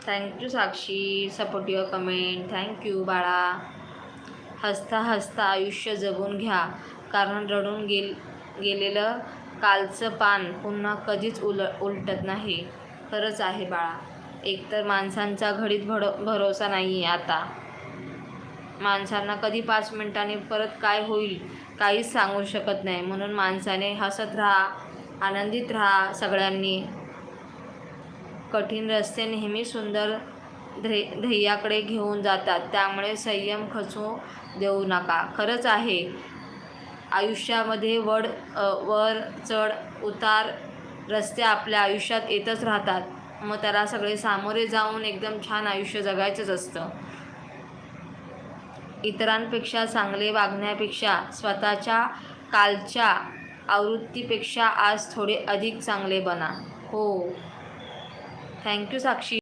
Thank you Sakshi, support your comment. Thank you बाळा. हसता हसता आयुष्य जगून घ्या, कारण रडून गेलेलं कालचं पान पुन्हा कधीच उलटत नाही. खरंच आहे बाळा. एकतर माणसांचा घडीत भरोसा नाही आहे आता. माणसांना कधी 5 मिनिटांनी परत काय होईल काहीच सांगू शकत नाही. म्हणून माणसाने हसत राहा, आनंदित राहा. सगळ्यांनी कठीण रस्ते नेहमी सुंदर ध्येयाकडे घेऊन जातात, त्यामुळे संयम खचू देऊ नका. खरंच आहे, आयुष्यामध्ये वर चढ उतार रस्ते आपल्या आयुष्यात येतच राहतात. मग त्याला सगळे सामोरे जाऊन एकदम छान आयुष्य जगायचंच असतं. इतरांपेक्षा चांगले वागण्यापेक्षा स्वतःच्या कालच्या आवृत्तीपेक्षा आज थोडे अधिक चांगले बना. हो, थँक्यू साक्षी.